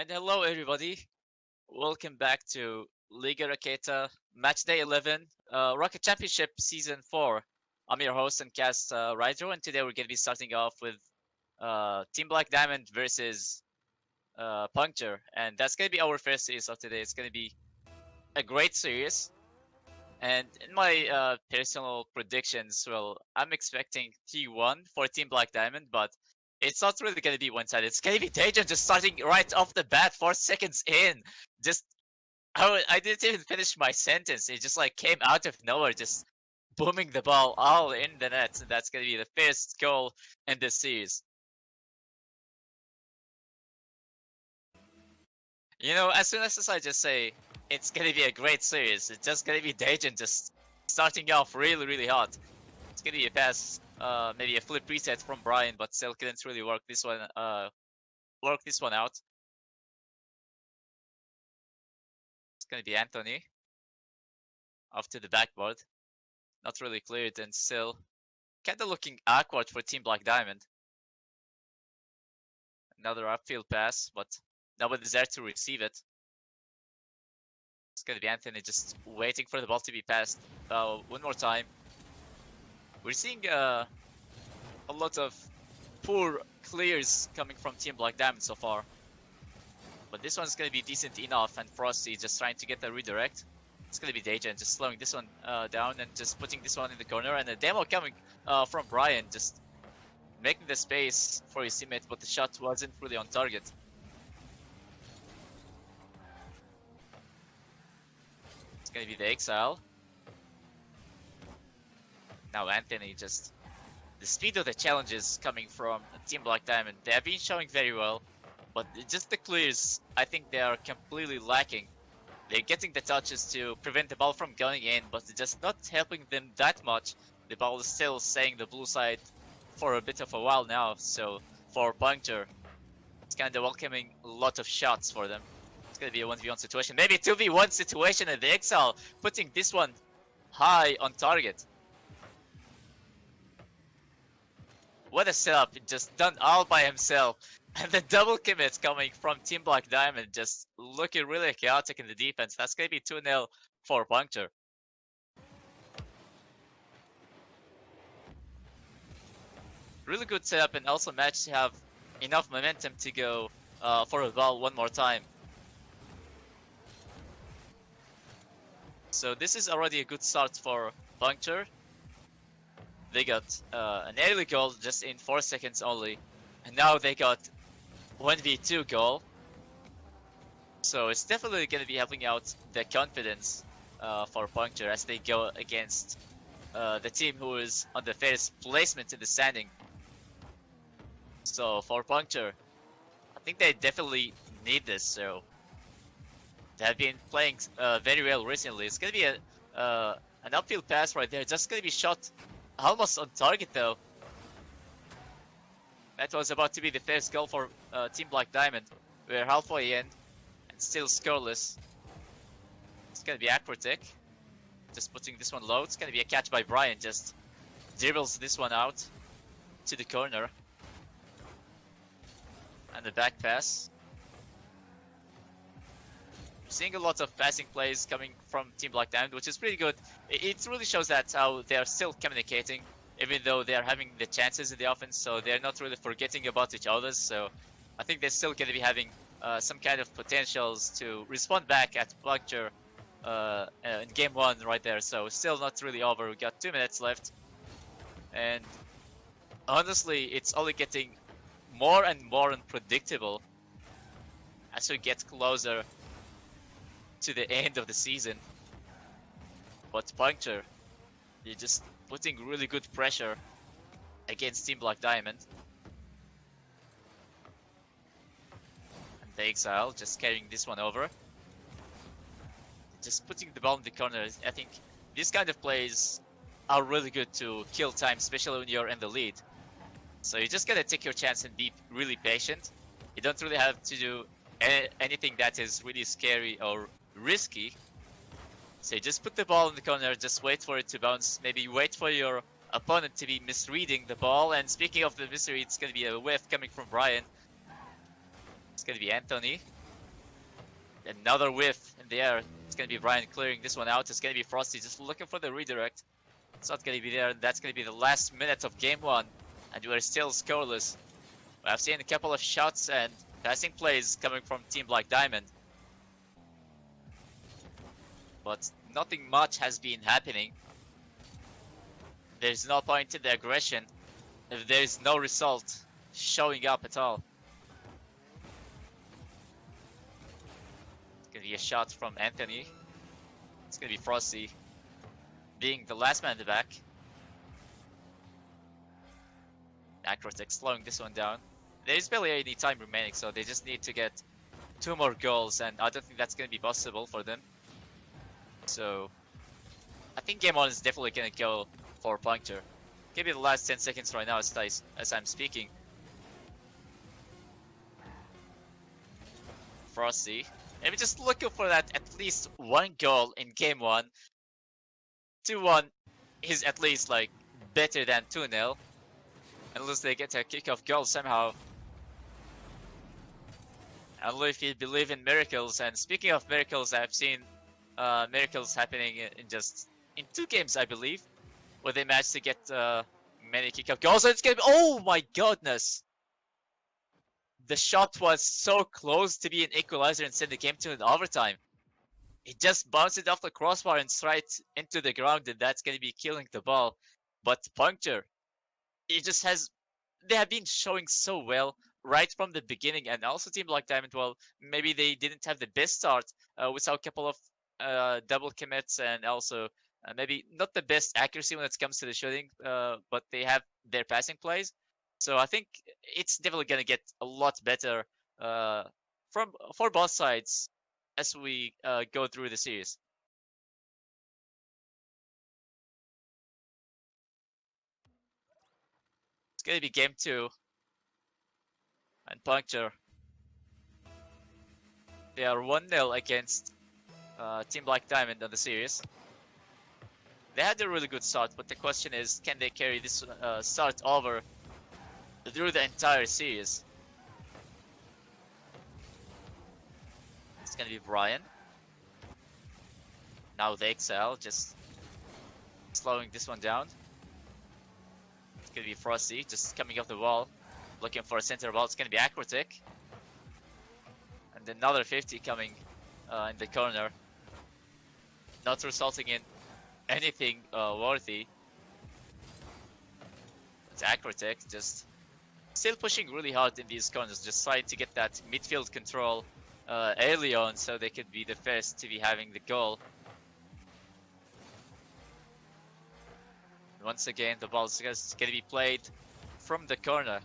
And hello everybody, welcome back to Liga Raketa Matchday 11 Rocket Championship Season 4. I'm your host and cast Rydro, and today we're going to be starting off with Team Black Diamond versus Puncture, and that's going to be our first series of today. It's going to be a great series, and in my personal predictions, well, I'm expecting T1 for Team Black Diamond, but it's not really going to be one-sided. It's going to be Dajan just starting right off the bat, 4 seconds in. Just, I didn't even finish my sentence. It just like came out of nowhere, just booming the ball all in the net. And that's going to be the first goal in this series. You know, as soon as I just say it's going to be a great series, it's just going to be Dajan just starting off really, really hot. It's going to be a pass, maybe a flip reset from Brian, but still couldn't really work this one out. It's going to be Anthony off to the backboard. Not really cleared and still kind of looking awkward for Team Black Diamond. Another upfield pass, but nobody's there to receive it. It's going to be Anthony just waiting for the ball to be passed one more time. We're seeing a lot of poor clears coming from Team Black Diamond so far. But this one's going to be decent enough, and Frosty just trying to get the redirect. It's going to be Deja and just slowing this one down and just putting this one in the corner. And a demo coming from Brian, just making the space for his teammate, but the shot wasn't really on target. It's going to be the Exile. Now Anthony just... The speed of the challenges coming from Team Black Diamond, they have been showing very well. But just the clears, I think they are completely lacking. They're getting the touches to prevent the ball from going in, but it's just not helping them that much. The ball is still staying the blue side for a bit of a while now, so for Puncture, it's kind of welcoming a lot of shots for them. It's going to be a 1v1 situation, maybe a 2v1 situation, and the Exile putting this one high on target. What a setup, just done all by himself. And the double commits coming from Team Black Diamond, just looking really chaotic in the defense. That's going to be 2-0 for Puncture. Really good setup, and also managed to have enough momentum to go for a ball one more time. So this is already a good start for Puncture. They got an early goal just in 4 seconds only, and now they got 1v2 goal. So it's definitely going to be helping out the confidence for Puncture as they go against the team who is on the first placement in the standing. So for Puncture, I think they definitely need this. So they have been playing very well recently. It's going to be an upfield pass right there. Just going to be shot almost on target though. That was about to be the first goal for Team Black Diamond. We're halfway in and still scoreless. It's gonna be Aquatic. Just putting this one low. It's gonna be a catch by Brian. Just dribbles this one out to the corner. And the back pass. Seeing a lot of passing plays coming from Team Black Diamond, which is pretty good. It really shows that how they are still communicating, even though they are having the chances in the offense, so they're not really forgetting about each other. So I think they're still going to be having some kind of potentials to respond back at Puncture in game 1 right there. So still not really over. We got 2 minutes left, and honestly, it's only getting more and more unpredictable as we get closer to the end of the season. But Puncture, they're just putting really good pressure against Team Black Diamond. And the Exile just carrying this one over. Just putting the ball in the corner. I think these kind of plays are really good to kill time, especially when you're in the lead. So you just gotta take your chance and be really patient. You don't really have to do anything that is really scary or risky. So you just put the ball in the corner, just wait for it to bounce, maybe wait for your opponent to be misreading the ball. And speaking of the misread, it's going to be a whiff coming from Brian. It's going to be Anthony. Another whiff in the air. It's gonna be Brian clearing this one out. It's gonna be Frosty just looking for the redirect. It's not gonna be there. That's gonna be the last minute of game one, and we're still scoreless. I've seen a couple of shots and passing plays coming from Team Black Diamond, but nothing much has been happening. There's no point in the aggression if there's no result showing up at all. It's gonna be a shot from Anthony. It's gonna be Frosty being the last man in the back. Acrotech slowing this one down. There's barely any time remaining, so they just need to get 2 more goals, and I don't think that's gonna be possible for them. So I think game 1 is definitely gonna go for Puncture. Give me the last 10 seconds right now as I'm speaking. Frosty. Maybe just looking for that at least 1 goal in game 1. 2-1 is at least like better than 2-0. Unless they get a kickoff goal somehow. Only if you believe in miracles. And speaking of miracles, I've seen miracles happening in 2 games, I believe, where they managed to get many kickoff goals. And it's gonna be, oh my goodness! The shot was so close to be an equalizer and send the game to an overtime. It just bounced it off the crossbar and straight into the ground, and that's gonna be killing the ball. But Puncture, it just has, they have been showing so well right from the beginning, and also Team Black Diamond, well, maybe they didn't have the best start. We saw a couple of double commits, and also maybe not the best accuracy when it comes to the shooting, but they have their passing plays. So I think it's definitely gonna get a lot better for both sides as we go through the series. It's gonna be game 2, and Puncture, they are 1-0 against Team Black Diamond on the series. They had a really good start, but the question is, can they carry this start over through the entire series? It's gonna be Brian. Now the XL, just slowing this one down. It's gonna be Frosty, just coming off the wall, looking for a center ball. It's gonna be Acrotic. And another 50 coming in the corner. Not resulting in anything worthy. It's Acrotic, just still pushing really hard in these corners, just trying to get that midfield control early on so they could be the first to be having the goal. Once again, the ball is going to be played from the corner.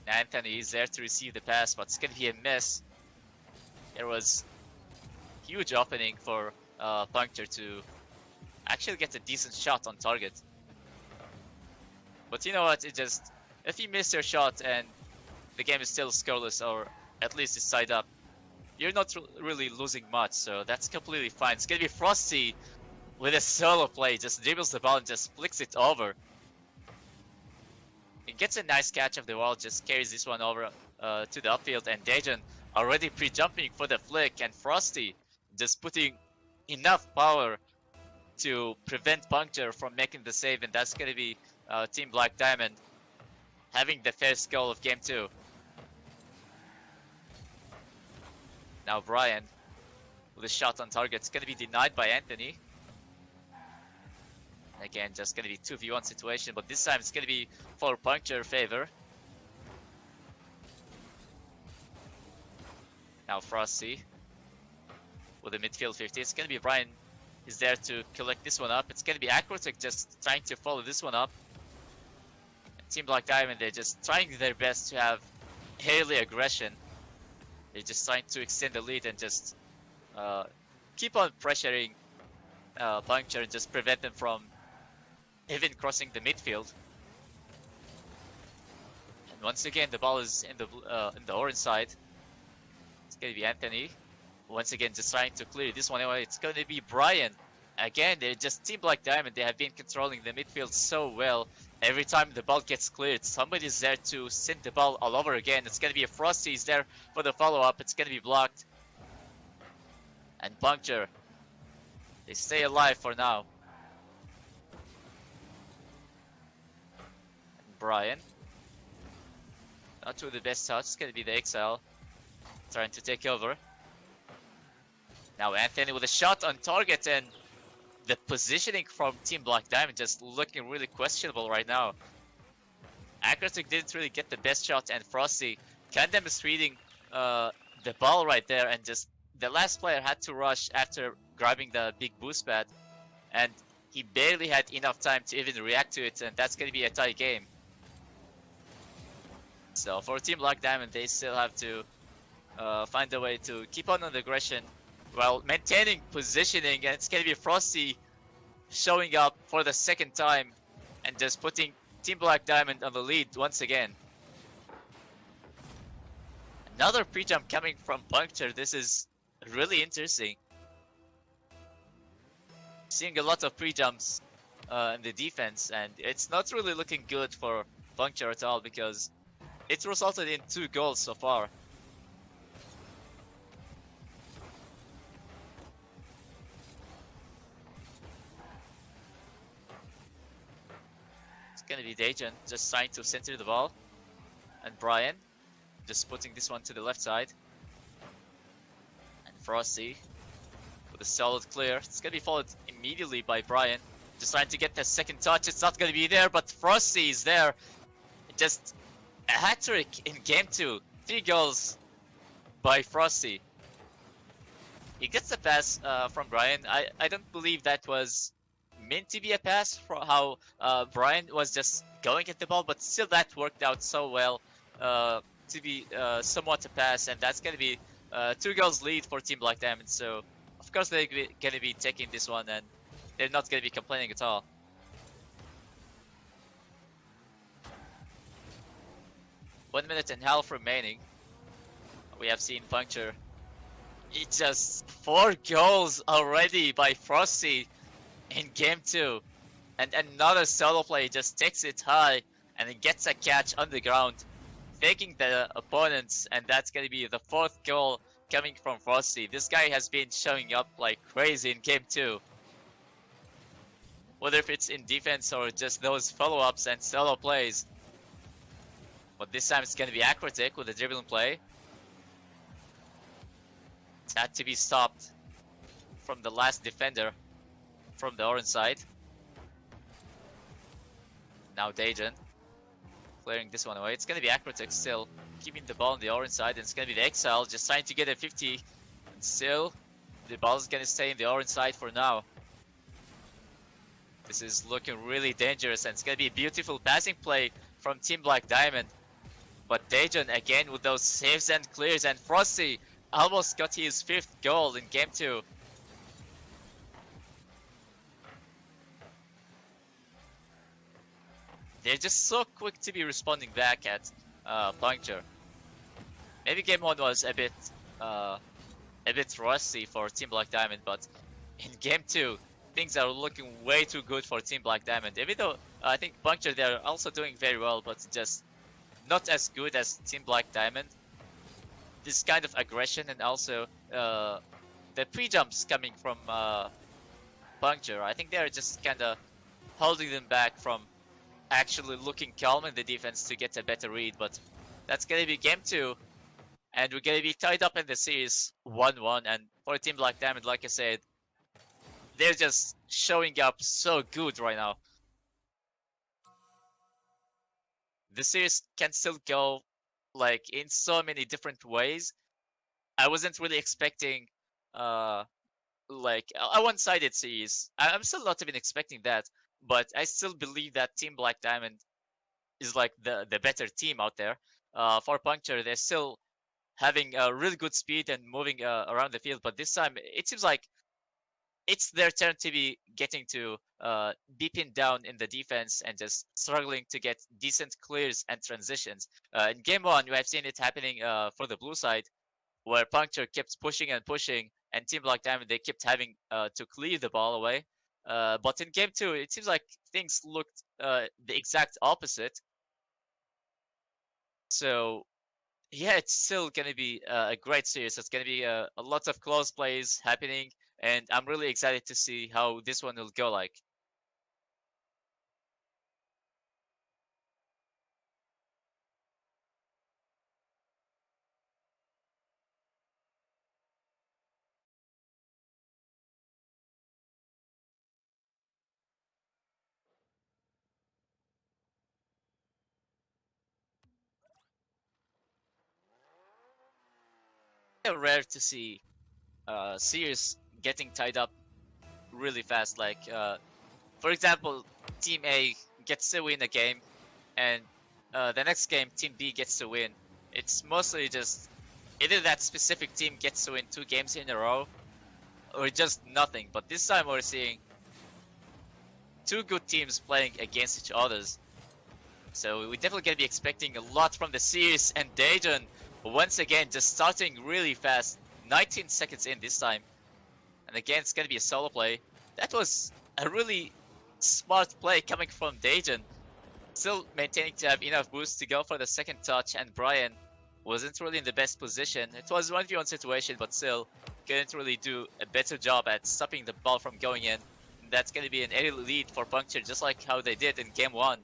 And Anthony is there to receive the pass, but it's going to be a miss. There was huge opening for Puncture to actually get a decent shot on target. But you know what, if you miss your shot and the game is still scoreless, or at least it's tied up, you're not really losing much, so that's completely fine. It's gonna be Frosty with a solo play, just dribbles the ball and just flicks it over. He gets a nice catch of the wall, just carries this one over to the upfield, and Dejan already pre-jumping for the flick, and Frosty just putting enough power to prevent Puncture from making the save, and that's gonna be Team Black Diamond having the first goal of game 2. Now Brian with a shot on target. It's gonna be denied by Anthony. Again, just gonna be 2v1 situation, but this time it's gonna be for Puncture favor. Now Frosty with a midfield 50. It's gonna be Brian is there to collect this one up. It's gonna be Acrotic just trying to follow this one up. Team Black Diamond, they're just trying their best to have early aggression. They're just trying to extend the lead and just keep on pressuring Puncture and just prevent them from even crossing the midfield. And once again, the ball is in the orange side. It's gonna be Anthony. Once again, just trying to clear this one away. It's gonna be Brian. Again, they're just Team Black Diamond. They have been controlling the midfield so well. Every time the ball gets cleared, somebody's there to send the ball all over again. It's gonna be a Frosty. He's there for the follow-up. It's gonna be blocked. And Puncture, they stay alive for now. And Brian, not with the best touch. It's gonna be the Exile trying to take over. Now Anthony with a shot on target, and the positioning from Team Black Diamond just looking really questionable right now. Acrotic didn't really get the best shot, and Frosty kind of misreading the ball right there, and just the last player had to rush after grabbing the big boost pad, and he barely had enough time to even react to it, and that's going to be a tie game. So for Team Black Diamond, they still have to find a way to keep on the aggression while maintaining positioning, and it's going to be Frosty showing up for the second time and just putting Team Black Diamond on the lead once again. Another pre-jump coming from Puncture. This is really interesting. Seeing a lot of pre-jumps in the defense, and it's not really looking good for Puncture at all because it resulted in 2 goals so far. It's gonna be Dajan just trying to center the ball, and Brian just putting this one to the left side. And Frosty with a solid clear. It's gonna be followed immediately by Brian. Just trying to get the second touch. It's not gonna be there, but Frosty is there. Just a hat-trick in game 2. 3 goals by Frosty. He gets a pass from Brian. I don't believe that was meant to be a pass for how Brian was just going at the ball, but still that worked out so well to be somewhat a pass, and that's gonna be 2 goals lead for Team Black Diamond. So of course they're gonna be taking this one, and they're not gonna be complaining at all. One minute and a half remaining. We have seen Puncture. It's just 4 goals already by Frosty in game 2. And another solo play just takes it high and it gets a catch on the ground, faking the opponents, and that's gonna be the 4th goal coming from Frosty. This guy has been showing up like crazy in game 2. Whether if it's in defense or just those follow-ups and solo plays. But this time it's gonna be Acrotic with a dribbling play. It's had to be stopped from the last defender from the orange side. Now Dajan clearing this one away. It's gonna be Acrotic still keeping the ball on the orange side, and it's gonna be the Exile just trying to get a 50. And still, the ball is gonna stay in the orange side for now. This is looking really dangerous, and it's gonna be a beautiful passing play from Team Black Diamond. But Dajan again with those saves and clears, and Frosty almost got his 5th goal in game 2. They're just so quick to be responding back at Puncture. Maybe game 1 was a bit rusty for Team Black Diamond, but in game 2, things are looking way too good for Team Black Diamond. Even though I think Puncture, they're also doing very well, but just not as good as Team Black Diamond. This kind of aggression and also the pre-jumps coming from Puncture, I think they're just kind of holding them back from actually looking calm in the defense to get a better read. But that's gonna be game 2, and we're gonna be tied up in the series 1-1. And for Team Black Diamond, like I said, they're just showing up so good right now. The series can still go like in so many different ways. I wasn't really expecting like a one-sided series. I'm still not even expecting that, but I still believe that Team Black Diamond is like the better team out there. For Puncture, they're still having a really good speed and moving around the field, but this time it seems like it's their turn to be getting to be pinned down in the defense and just struggling to get decent clears and transitions. In game 1, you have seen it happening for the blue side, where Puncture kept pushing and pushing, and Team Black Diamond, they kept having to clear the ball away. But in game 2, it seems like things looked the exact opposite. So Yeah, it's still gonna be a great series. It's gonna be a lot of close plays happening, and I'm really excited to see how this one will go. Like, rare to see series getting tied up really fast. Like, for example, Team A gets to win a game, and the next game Team B gets to win. It's mostly just either that specific team gets to win 2 games in a row, or just nothing. But this time we're seeing two good teams playing against each others. So we're definitely gonna be expecting a lot from the series, and Dajon once again just starting really fast, 19 seconds in this time. And again, it's gonna be a solo play. That was a really smart play coming from Dajon. Still maintaining to have enough boost to go for the second touch, and Brian wasn't really in the best position. It was 1v1 situation, but still couldn't really do a better job at stopping the ball from going in. And that's gonna be an early lead for Puncture, just like how they did in game 1.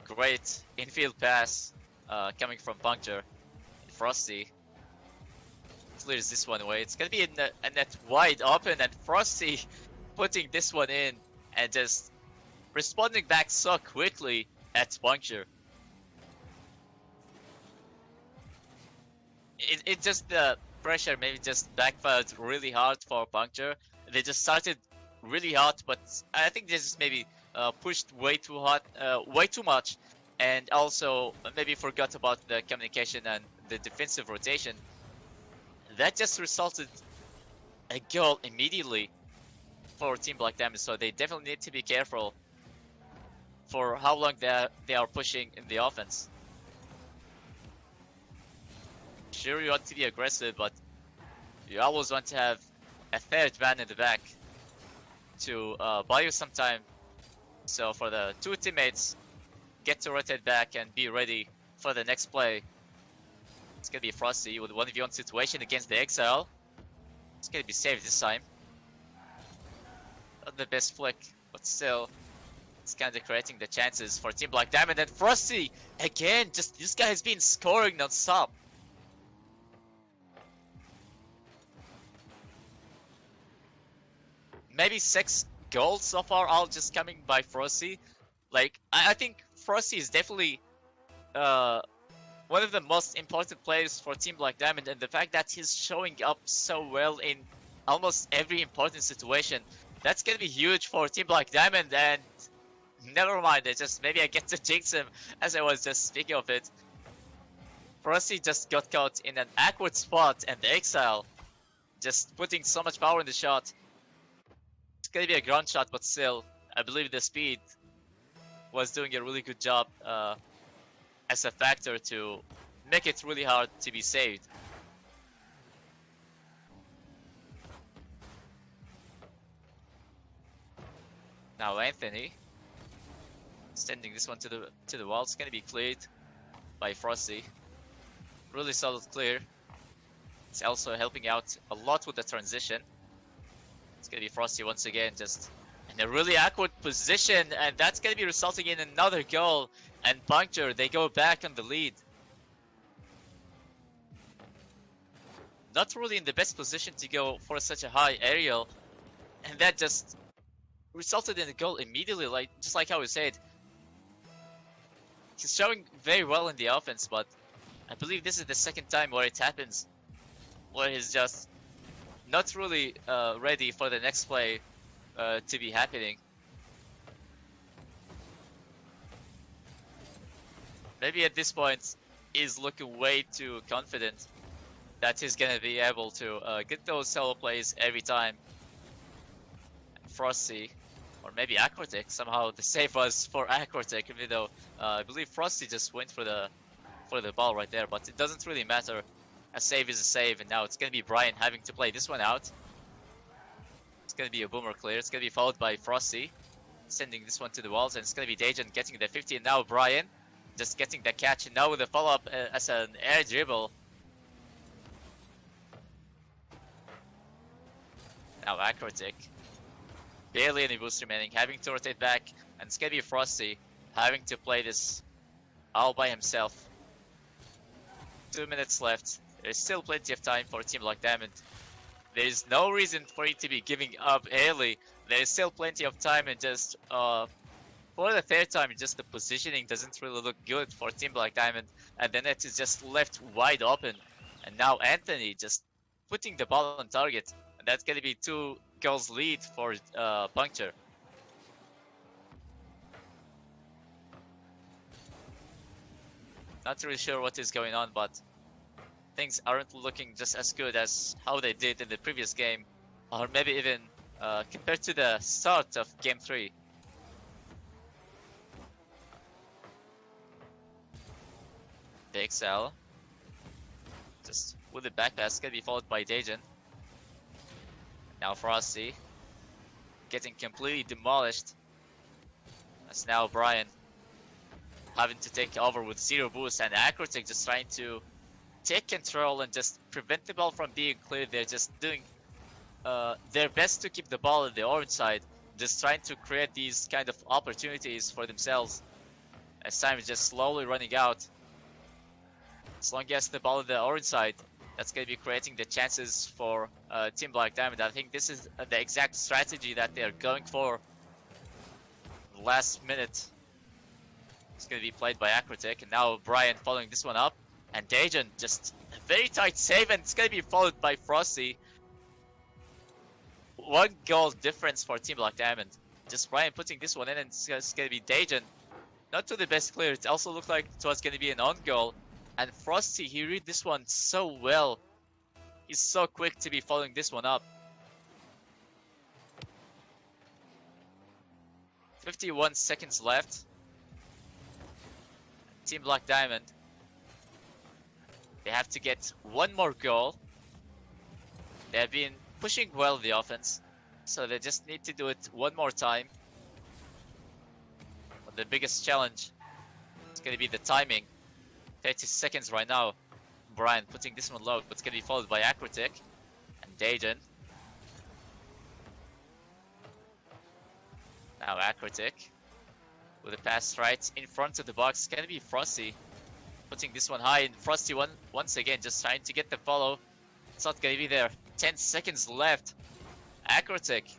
Great infield pass coming from Puncture. Frosty clears this one away. It's gonna be a net wide open, and Frosty putting this one in and just responding back so quickly at Puncture. It just the pressure maybe just backfired really hard for Puncture. They just started really hot, but I think this is maybe pushed way too hot, way too much, and also maybe forgot about the communication and the defensive rotation. That just resulted a goal immediately for Team Black Diamond, so they definitely need to be careful for how long they are pushing in the offense. Sure, you want to be aggressive, but you always want to have a third man in the back to buy you some time. So for the two teammates, get to rotate back and be ready for the next play. It's gonna be Frosty with 1v1 situation against the Exile. It's gonna be saved this time. Not the best flick, but still, it's kind of creating the chances for Team Black Diamond. And Frosty, again, just this guy has been scoring non-stop. Maybe 6 goals so far, all just coming by Frosty. Like, I think Frosty is definitely uh, one of the most important players for Team Black Diamond, and the fact that he's showing up so well in almost every important situation, that's gonna be huge for Team Black Diamond. And never mind, maybe I get to jinx him as I was just speaking of it. Frosty just got caught in an awkward spot, and the Exile just putting so much power in the shot. It's gonna be a ground shot, but still, I believe the speed was doing a really good job as a factor to make it really hard to be saved. Now Anthony sending this one to the wall. It's gonna be cleared by Frosty. Really solid clear. It's also helping out a lot with the transition. It's gonna be Frosty once again, just in a really awkward position, and that's gonna be resulting in another goal. And Puncture, they go back on the lead. Not really in the best position to go for such a high aerial, and that just resulted in a goal immediately, like just like how we said. He's showing very well in the offense, but I believe this is the second time where it happens, where he's just not really ready for the next play to be happening. Maybe at this point, he's looking way too confident that he's gonna be able to get those solo plays every time. Frosty, or maybe Aquatic, somehow the save was for Aquatic, even though I believe Frosty just went for the ball right there, but it doesn't really matter. A save is a save, and now it's gonna be Brian having to play this one out. It's gonna be a boomer clear. It's gonna be followed by Frosty. sending this one to the walls, and it's gonna be Dejan getting the 50, and now Brian just getting the catch, and now with the follow-up as an air dribble. Now Acrotic, barely any boost remaining, having to rotate back, and it's gonna be Frosty having to play this all by himself. 2 minutes left. There's still plenty of time for a team like Diamond. There's no reason for you to be giving up early. There's still plenty of time, and just for the third time, just the positioning doesn't really look good for a team like Diamond, and the net is just left wide open. And now Anthony just putting the ball on target, and that's gonna be 2 goals lead for Puncture. Not really sure what is going on, but things aren't looking just as good as how they did in the previous game, or maybe even compared to the start of Game 3. The XL, just with the back pass, gonna be followed by Dejan. Now Frosty, getting completely demolished. That's now Brian, having to take over with 0 boost, and Acrotic just trying to take control and just prevent the ball from being cleared. They're just doing their best to keep the ball on the orange side, just trying to create these kind of opportunities for themselves. As time is just slowly running out. As long as the ball on the orange side, that's going to be creating the chances for Team Black Diamond. I think this is the exact strategy that they're going for. Last minute, it's going to be played by Acrotic, and now Brian following this one up. And Dejan, just a very tight save, and it's going to be followed by Frosty. 1 goal difference for Team Black Diamond. Just Brian putting this one in, and it's going to be Dejan. Not to the best clear, it also looked like it was going to be an on goal. And Frosty, he read this one so well. He's so quick to be following this one up. 51 seconds left. Team Black Diamond, they have to get 1 more goal. They have been pushing well the offense, so they just need to do it 1 more time. But the biggest challenge is going to be the timing. 30 seconds right now. Brian putting this one low, but it's going to be followed by Acrotic and Dejan. Now Acrotic with a pass right in front of the box. It's going to be Frosty putting this one high, and Frosty once again just trying to get the follow. It's not going to be there. 10 seconds left. Acrotic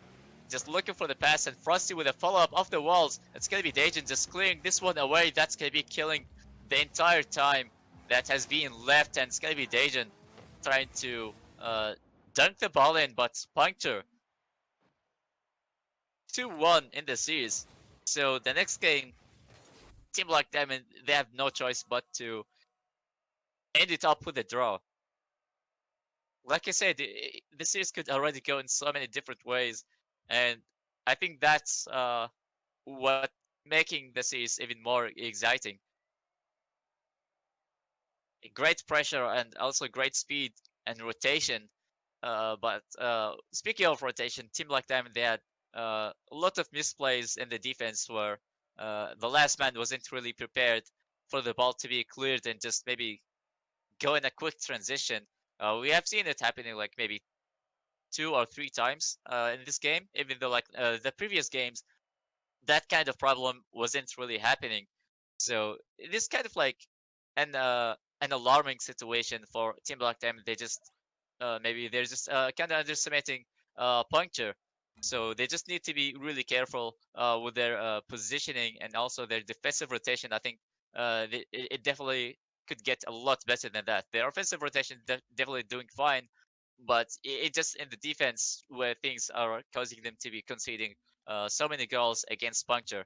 just looking for the pass, and Frosty with a follow-up off the walls. It's going to be Dejan just clearing this one away. That's going to be killing the entire time that has been left, and it's going to be Dejan trying to dunk the ball in, but Puncture 2-1 in the series. So the next game, Team Black Diamond, they have no choice but to end it up with a draw. Like I said, the series could already go in so many different ways, and I think that's what making the series even more exciting. Great pressure and also great speed and rotation. But speaking of rotation, Team Black Diamond, they had a lot of misplays in the defense where the last man wasn't really prepared for the ball to be cleared and just maybe go in a quick transition. We have seen it happening like maybe 2 or 3 times in this game, even though like the previous games, that kind of problem wasn't really happening. So it is kind of like an alarming situation for Team Black Diamond. They just maybe they're just kind of underestimating Puncture. So they just need to be really careful with their positioning and also their defensive rotation. I think it definitely could get a lot better than that. Their offensive rotation definitely doing fine, but it just in the defense where things are causing them to be conceding so many goals against Puncture.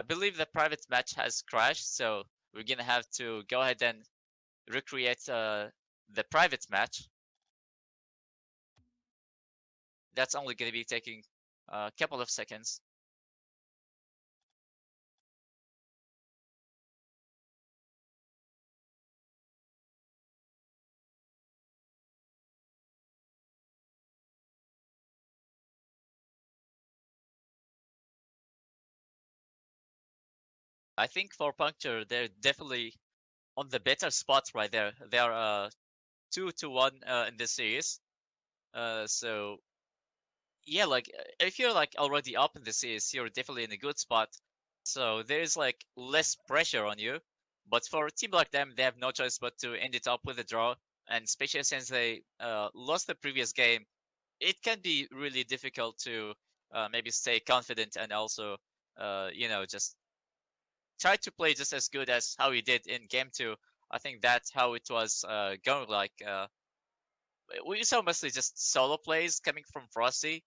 I believe the private match has crashed, so we're gonna have to go ahead and recreate the private match. that's only going to be taking a couple of seconds. I think for Puncture, they're definitely on the better spot right there. They are 2-1 in this series. So yeah, like if you're like already up in the series, you're definitely in a good spot. So there's like less pressure on you. But for a team like them, they have no choice but to end it up with a draw. And especially since they lost the previous game, it can be really difficult to maybe stay confident and also, just try to play just as good as how he did in game two. I think that's how it was going. Like we saw mostly just solo plays coming from Frosty,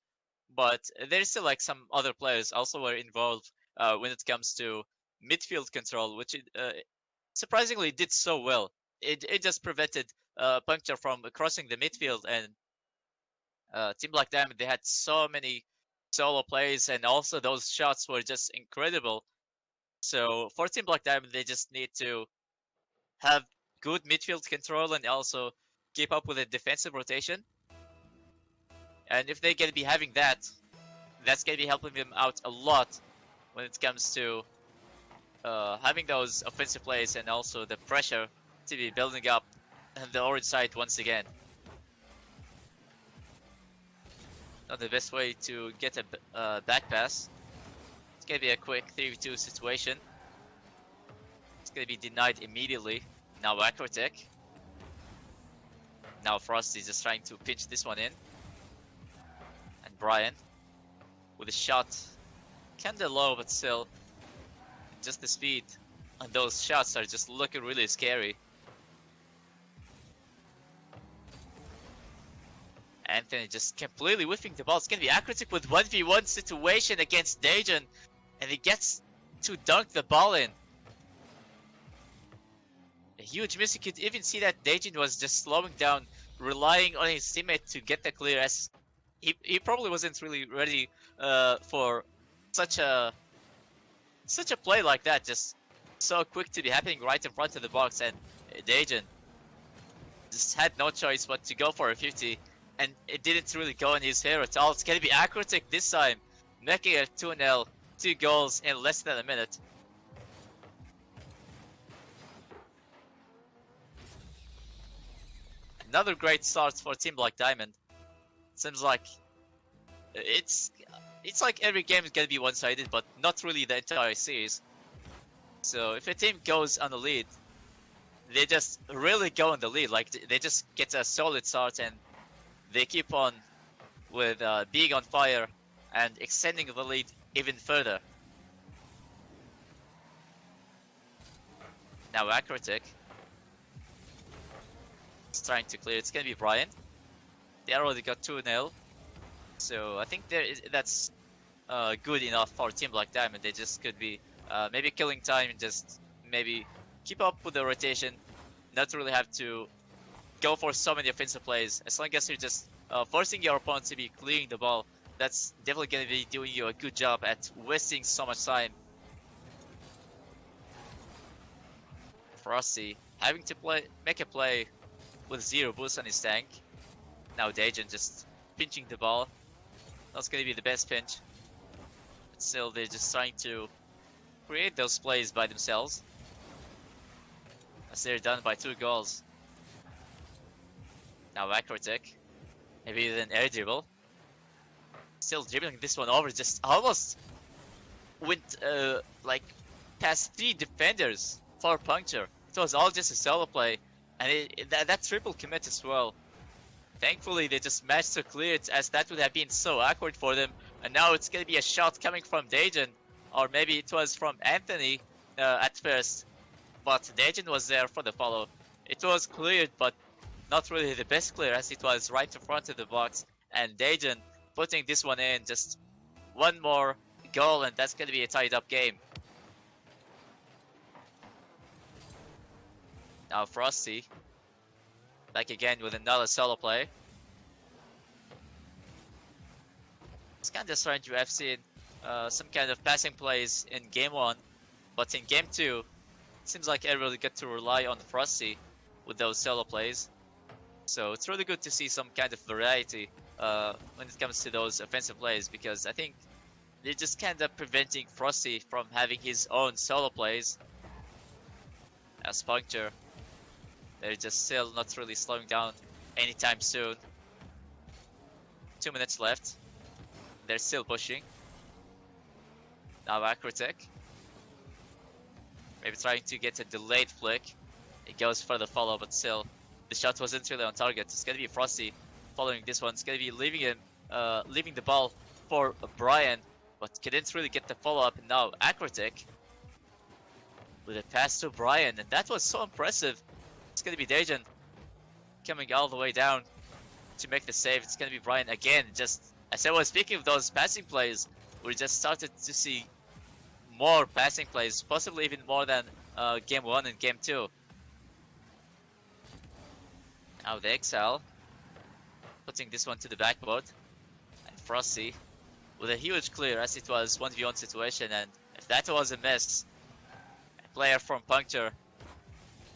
but there's still like some other players also were involved when it comes to midfield control, which it surprisingly did so well. It just prevented Puncture from crossing the midfield, and team like them, they had so many solo plays, and also those shots were just incredible. So for team like them, they just need to have good midfield control and also keep up with the defensive rotation. And if they're gonna be having that, that's gonna be helping them out a lot when it comes to having those offensive plays and also the pressure to be building up on the orange side once again. Not the best way to get a back pass. It's gonna be a quick 3v2 situation. It's gonna be denied immediately. Now Acrotech. Now Frost is just trying to pinch this one in. And Brian with a shot. Kinda low, but still. Just the speed. And those shots are just looking really scary. Anthony just completely whiffing the ball. It's gonna be Acrotic with 1v1 situation against Dajon. And he gets to dunk the ball in. A huge miss. You could even see that Dajon was just slowing down, relying on his teammate to get the clear, as he probably wasn't really ready for such a play like that. Just so quick to be happening right in front of the box, and Dajon just had no choice but to go for a 50, and it didn't really go in his favor at all. It's gonna be Acrotic this time, making it 2-0, 2 goals in less than a minute. Another great start for a team like Diamond. Seems like it's it's like every game is gonna be one-sided, but not really the entire series. So if a team goes on the lead, they just really go on the lead. Like they just get a solid start and they keep on with being on fire and extending the lead even further. Now Acrotic is trying to clear. It's gonna be Brian. They already got 2-0, so I think that's good enough for a team like them, and they just could be maybe killing time and just maybe keep up with the rotation, not really have to go for so many offensive plays. As long as you're just forcing your opponent to be clearing the ball, that's definitely going to be doing you a good job at wasting so much time. Frosty having to make a play with 0 boost on his tank. Now Dajon just pinching the ball. That's going to be the best pinch. But still, they're just trying to create those plays by themselves, as they're done by 2 goals. Now Acrotic, maybe then air dribble. Still dribbling this one over, just almost went like past 3 defenders for Puncture. It was all just a solo play, and that triple commit as well. Thankfully, they just managed to clear it, as that would have been so awkward for them. And now it's gonna be a shot coming from Dajon, or maybe it was from Anthony at first. But Dajon was there for the follow. It was cleared, but not really the best clear, as it was right in front of the box. And Dajon putting this one in, just one more goal, and that's gonna be a tied up game. Now Frosty back again with another solo play. It's kind of strange. You have seen some kind of passing plays in game 1, but in game 2, it seems like everybody got to rely on Frosty with those solo plays. So it's really good to see some kind of variety when it comes to those offensive plays, because I think they're just kind of preventing Frosty from having his own solo plays. As Puncture, they're just still not really slowing down anytime soon. 2 minutes left. They're still pushing. Now Raketa, maybe trying to get a delayed flick. It goes for the follow, but still, the shot wasn't really on target. It's gonna be Frosty following this one. It's gonna be leaving the ball for Brian, but couldn't really get the follow-up. And now Raketa with a pass to Brian, and that was so impressive. It's gonna be Dejan coming all the way down to make the save. It's gonna be Brian again. Just as I was speaking of those passing plays, we just started to see more passing plays, possibly even more than game 1 and game 2. Now the XL putting this one to the backboard, and Frosty with a huge clear, as it was 1v1 situation, and if that was a miss, a player from Puncture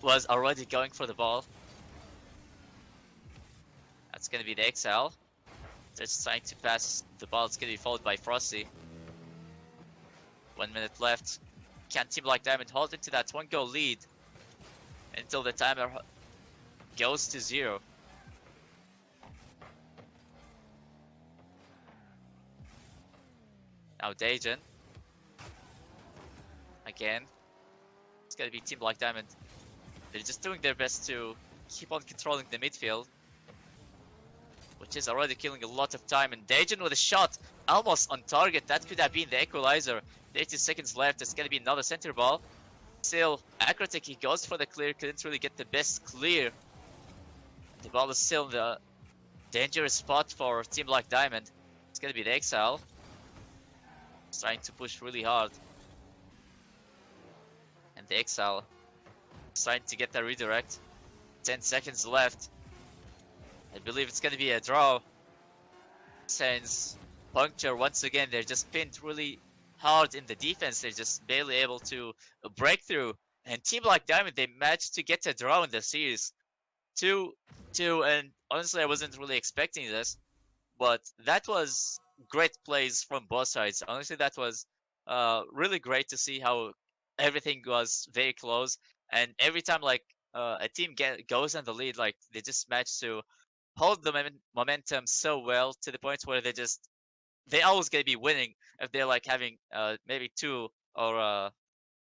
was already going for the ball. That's gonna be the XL. Just trying to pass the ball. It's gonna be followed by Frosty. 1 minute left. Can Team Like Diamond hold into that 1-goal lead until the timer goes to 0? Now Dejan. Again. It's gonna be Team Like Diamond. They're just doing their best to keep on controlling the midfield, which is already killing a lot of time. And Dejan with a shot almost on target. That could have been the equalizer. 80 seconds left. It's gonna be another center ball. Still, Raketa, he goes for the clear. Couldn't really get the best clear. The ball is still in the dangerous spot for Team Like Diamond. It's gonna be the Exile. He's trying to push really hard. And the Exile is trying to get the redirect. 10 seconds left. I believe it's gonna be a draw, since Puncture, once again, they're just pinned really hard in the defense. They're just barely able to break through. And Team Like Diamond, they managed to get a draw in the series. 2-2, and honestly, I wasn't really expecting this, but that was great plays from both sides. Honestly, that was really great to see how everything was very close. And every time, like, a team goes on the lead, like, they just managed to hold the momentum so well, to the point where they always gonna be winning if they're like having maybe 2 or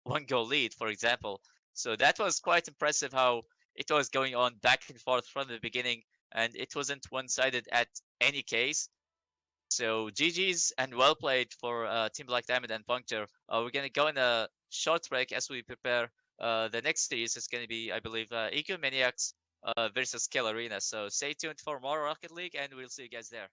1-goal lead, for example. So that was quite impressive how it was going on back and forth from the beginning, and it wasn't one-sided at any case. So GG's and well played for Team Black Diamond and Puncture. We're gonna go in a short break as we prepare the next series. It's gonna be, I believe, Egomaniacs versus Kill Arena. So stay tuned for more Rocket League, and we'll see you guys there.